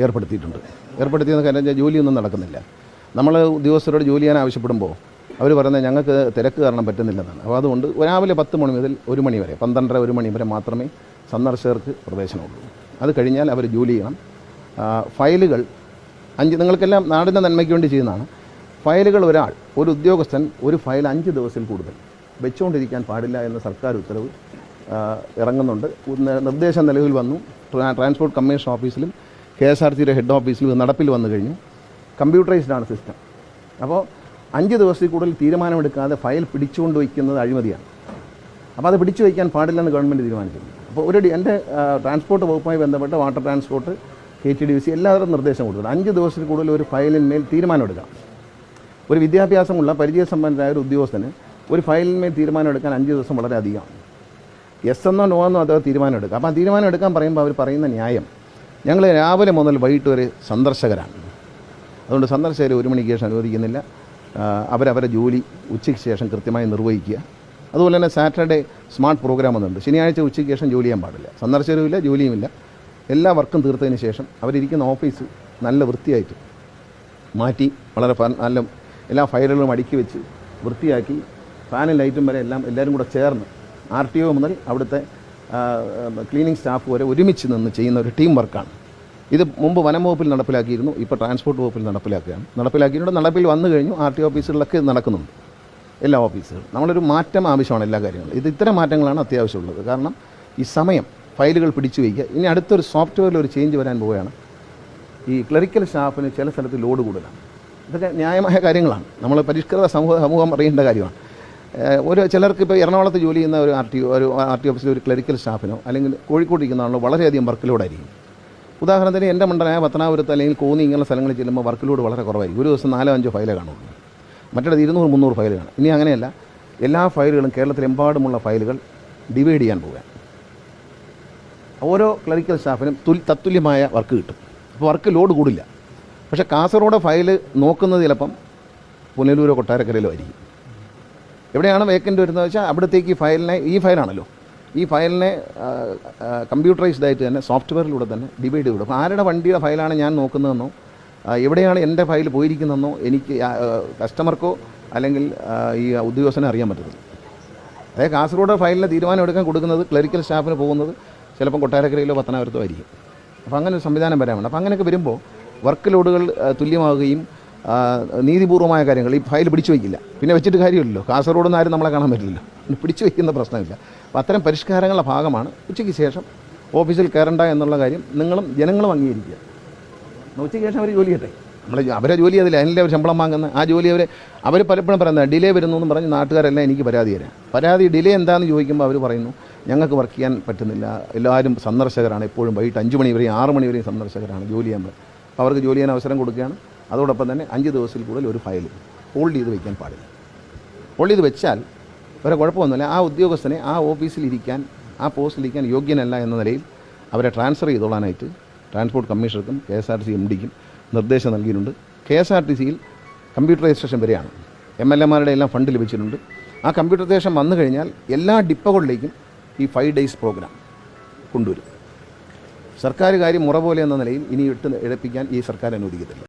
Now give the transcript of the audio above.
ഏർപ്പെടുത്തിയെന്ന് കാര്യം ജോലിയൊന്നും നടക്കുന്നില്ല. നമ്മൾ ഉദ്യോഗസ്ഥരോട് ജോലി ചെയ്യാൻ ആവശ്യപ്പെടുമ്പോൾ അവർ പറയുന്നത് ഞങ്ങൾക്ക് തിരക്ക് കാരണം പറ്റുന്നില്ലെന്നാണ്. അപ്പോൾ അതുകൊണ്ട് രാവിലെ 10 മണി മുതൽ 1 മണി വരെ 12:30 1 മണി വരെ മാത്രമേ സന്ദർശകർക്ക് പ്രവേശനമുള്ളൂ. അത് കഴിഞ്ഞാൽ അവർ ജോലി ചെയ്യണം. ഫയലുകൾ നിങ്ങൾക്കെല്ലാം നാടിൻ്റെ നന്മയ്ക്ക് വേണ്ടി ചെയ്യുന്നതാണ്. ഫയലുകൾ ഒരു ഉദ്യോഗസ്ഥൻ ഒരു ഫയൽ 5 ദിവസത്തിൽ കൂടുതൽ വെച്ചുകൊണ്ടിരിക്കാൻ പാടില്ല എന്ന സർക്കാർ ഉത്തരവ് ഇറങ്ങുന്നുണ്ട്. നിർദ്ദേശം നിലവിൽ വന്നു. ട്രാൻസ്പോർട്ട് കമ്മീഷൻ ഓഫീസിലും KSRTCയുടെ ഹെഡ് ഓഫീസിലും ഇത് നടപ്പിൽ വന്നു കഴിഞ്ഞു. കമ്പ്യൂട്ടറൈസ്ഡാണ് സിസ്റ്റം. അപ്പോൾ 5 ദിവസത്തിൽ കൂടുതൽ തീരുമാനമെടുക്കാതെ ഫയൽ പിടിച്ചുകൊണ്ട് വയ്ക്കുന്നത് അഴിമതിയാണ്. അപ്പോൾ അത് പിടിച്ചു വയ്ക്കാൻ പാടില്ലെന്ന് ഗവൺമെൻറ് തീരുമാനിച്ചിട്ടുണ്ട്. അപ്പോൾ എൻ്റെ ട്രാൻസ്പോർട്ട് വകുപ്പുമായി ബന്ധപ്പെട്ട് വാട്ടർ ട്രാൻസ്പോർട്ട്, KTDC എല്ലാവരും നിർദ്ദേശം കൊടുത്തത് 5 ദിവസത്തിൽ കൂടുതൽ ഒരു ഫയലിന്മേൽ തീരുമാനമെടുക്കാം. ഒരു വിദ്യാഭ്യാസമുള്ള പരിചയസമ്പന്നരായ ഒരു ഉദ്യോഗസ്ഥന് ഒരു ഫയലിന്മേൽ തീരുമാനമെടുക്കാൻ 5 ദിവസം വളരെ അധികമാണ്. യെസ് എന്നോ നോ എന്നോ അദ്ദേഹം തീരുമാനമെടുക്കുക. അപ്പോൾ ആ തീരുമാനം എടുക്കാൻ പറയുമ്പോൾ അവർ പറയുന്ന ന്യായം, ഞങ്ങൾ രാവിലെ മുതൽ വൈകിട്ട് വരെ സന്ദർശകരാണ്, അതുകൊണ്ട് സന്ദർശകരെ 1 മണിക്ക് ശേഷം അനുവദിക്കുന്നില്ല, അവരവരെ ജോലി ഉച്ചയ്ക്ക് ശേഷം കൃത്യമായി നിർവഹിക്കുക. അതുപോലെ തന്നെ സാറ്റർഡേ സ്മാർട്ട് പ്രോഗ്രാം ഒന്നുണ്ട്. ശനിയാഴ്ച ഉച്ചയ്ക്ക് ശേഷം ജോലി ചെയ്യാൻ പാടില്ല. സന്ദർശകരുമില്ല, ജോലിയുമില്ല. എല്ലാ വർക്കും തീർത്തതിന് ശേഷം അവരിരിക്കുന്ന ഓഫീസ് നല്ല വൃത്തിയായിട്ട് മാറ്റി വളരെ നല്ല എല്ലാ ഫയലുകളും അടുക്കി വെച്ച് വൃത്തിയാക്കി ഫാനും ലൈറ്റും വരെ എല്ലാവരും കൂടെ ചേർന്ന് RTO മുതൽ അവിടുത്തെ ക്ലീനിങ് സ്റ്റാഫ് വരെ ഒരുമിച്ച് നിന്ന് ചെയ്യുന്ന ഒരു ടീം വർക്കാണ്. ഇത് മുമ്പ് വനം വകുപ്പിൽ നടപ്പിലാക്കിയിരുന്നു, ഇപ്പോൾ ട്രാൻസ്പോർട്ട് വകുപ്പിൽ നടപ്പിലാക്കിയിട്ടുണ്ട്. നടപ്പിൽ വന്നു കഴിഞ്ഞു. RTO ഓഫീസുകളിലൊക്കെ നടക്കുന്നുണ്ട്, എല്ലാ ഓഫീസുകളും. നമ്മളൊരു മാറ്റം ആവശ്യമാണ് എല്ലാ കാര്യങ്ങളും. ഇത്തരം മാറ്റങ്ങളാണ് അത്യാവശ്യമുള്ളത്. കാരണം ഈ സമയം ഫയലുകൾ പിടിച്ചു വയ്ക്കുക. ഇനി അടുത്തൊരു സോഫ്റ്റ്വെയറിൽ ഒരു ചേഞ്ച് വരാൻ പോവുകയാണ്. ഈ ക്ലറിക്കൽ സ്റ്റാഫിന് ചില സ്ഥലത്ത് ലോഡ് കൂടുതലാണ്. ഇതൊക്കെ ന്യായമായ കാര്യങ്ങളാണ്, നമ്മൾ പരിഷ്കൃത സമൂഹം അറിയേണ്ട കാര്യമാണ്. ചിലർക്ക് ഇപ്പോൾ എറണാകുളത്ത് ജോലി ചെയ്യുന്ന ഒരു RTO ഓഫീസിൽ ഒരു ക്ലറിക്കൽ സ്റ്റാഫിനോ അല്ലെങ്കിൽ കോഴിക്കോട് ഇരിക്കുന്നതാണല്ലോ വളരെയധികം വർക്ക് ലോഡായിരിക്കും. ഉദാഹരണത്തിന് എൻ്റെ മണ്ഡലമായ പത്തനാപുരത്ത് അല്ലെങ്കിൽ കോന്നി ഇങ്ങനെയുള്ള സ്ഥലങ്ങളിൽ ചെല്ലുമ്പോൾ വർക്ക് ലോഡ് വളരെ കുറവായിരിക്കും. ഒരു ദിവസം 4-5 ഫയലേ കാണുള്ളൂ, മറ്റിടത്ത് 200-300 ഫയൽ കാണും. ഇനി അങ്ങനെയല്ല, എല്ലാ ഫയലുകളും കേരളത്തിലെമ്പാടുമുള്ള ഫയലുകൾ ഡിവൈഡ് ചെയ്യാൻ പോവുകയാണ്. ഓരോ ക്ലറിക്കൽ സ്റ്റാഫിനും തത്തുല്യമായ വർക്ക് കിട്ടും. അപ്പോൾ വർക്ക് ലോഡ് കൂടില്ല. പക്ഷേ കാസർഗോഡ് ഫയൽ നോക്കുന്നത് ചിലപ്പം പുനലൂരോ കൊട്ടാരക്കരയിലോ ആയിരിക്കും. എവിടെയാണ് വേക്കൻ്റ് വരുന്നത് വെച്ചാൽ അവിടത്തേക്ക് ഈ ഫയലിനെ കമ്പ്യൂട്ടറൈസ്ഡ് ആയിട്ട് തന്നെ സോഫ്റ്റ്വെയറിലൂടെ തന്നെ ഡിവൈഡ് ചെയ്ത് കൊടുക്കും. ആരുടെ വണ്ടിയുടെ ഫയലാണ് ഞാൻ നോക്കുന്നതെന്നോ എവിടെയാണ് എൻ്റെ ഫയൽ പോയിരിക്കുന്നതെന്നോ എനിക്ക് കസ്റ്റമർക്കോ അല്ലെങ്കിൽ ഈ ഉദ്യോഗസ്ഥനെ അറിയാൻ പറ്റത്തില്ല. അതായത് കാസർഗോഡ് ഫയലിന് തീരുമാനം എടുക്കാൻ കൊടുക്കുന്നത് ക്ലറിക്കൽ സ്റ്റാഫിന് പോകുന്നത് ചിലപ്പം കൊട്ടാരക്കരയിലോ പത്തനാപുരത്തോ ആയിരിക്കും. അപ്പോൾ അങ്ങനെ ഒരു സംവിധാനം വരാനുണ്ട്. അപ്പോൾ അങ്ങനെയൊക്കെ വരുമ്പോൾ വർക്ക് ലോഡുകൾ തുല്യമാവുകയും നീതിപൂർവമായ കാര്യങ്ങൾ ഈ ഫയൽ പിടിച്ചു വയ്ക്കില്ല. പിന്നെ വെച്ചിട്ട് കാര്യമില്ലല്ലോ, കാസർഗോഡ് നിന്ന് ആരും നമ്മളെ കാണാൻ പറ്റില്ലല്ലോ, പിടിച്ചു വയ്ക്കുന്ന പ്രശ്നമില്ല. അപ്പോൾ അത്തരം പരിഷ്കാരങ്ങളുടെ ഭാഗമാണ് ഉച്ചയ്ക്ക് ശേഷം ഓഫീസിൽ കയറണ്ട എന്നുള്ള കാര്യം ജനങ്ങളും അംഗീകരിക്കുക. ഉച്ചയ്ക്ക് ശേഷം അവർ ജോലി ചെയ്യട്ടെ. അവരെ ജോലി ചെയ്തില്ല, അതിൻ്റെ അവർ ശമ്പളം വാങ്ങുന്ന ആ ജോലി അവർ പലപ്പോഴും പറയുന്നത് ഡിലേ വരുന്നു എന്ന് പറഞ്ഞ് നാട്ടുകാരെല്ലാം എനിക്ക് പരാതി തരാം. പരാതി ഡിലേ എന്താണെന്ന് ചോദിക്കുമ്പോൾ അവർ പറയുന്നു ഞങ്ങൾക്ക് വർക്ക് ചെയ്യാൻ പറ്റുന്നില്ല, എല്ലാവരും സന്ദർശകരാണ്, എപ്പോഴും വൈകിട്ട് 5 മണി വരെയും 6 മണി വരെയും സന്ദർശകരാണ്, ജോലി ചെയ്യാൻ പറ്റും. അപ്പോൾ അവർക്ക് ജോലി ചെയ്യാൻ അവസരം കൊടുക്കുകയാണ്. അതോടൊപ്പം തന്നെ 5 ദിവസത്തിൽ കൂടുതൽ ഒരു ഫയൽ ഹോൾഡ് ചെയ്ത് വയ്ക്കാൻ പാടില്ല. ഹോൾഡ് ചെയ്ത് വെച്ചാൽ വേറെ കുഴപ്പമൊന്നുമില്ല. ആ ഉദ്യോഗസ്ഥനെ ആ ഓഫീസിലിരിക്കാൻ, ആ പോസ്റ്റിലിരിക്കാൻ യോഗ്യനല്ല എന്ന നിലയിൽ അവരെ ട്രാൻസ്ഫർ ചെയ്തോളാനായിട്ട് ട്രാൻസ്പോർട്ട് കമ്മീഷണർക്കും KSRTC MDക്കും നിർദ്ദേശം നൽകിയിട്ടുണ്ട്. KSRTCയിൽ കമ്പ്യൂട്ടറൈസേഷൻ വരെയാണ്. MLAമാരുടെ എല്ലാം ഫണ്ട് ലഭിച്ചിട്ടുണ്ട്. ആ കമ്പ്യൂട്ടറൈസേഷൻ വന്നു കഴിഞ്ഞാൽ എല്ലാ ഡിപ്പോകളിലേക്കും ഈ 5 ഡേയ്സ് പ്രോഗ്രാം കൊണ്ടുവരും. സർക്കാർ കാര്യം മുറ പോലെ എന്ന നിലയിൽ ഇനി എടുപ്പിക്കാൻ ഈ സർക്കാർ അനുവദിക്കത്തില്ല.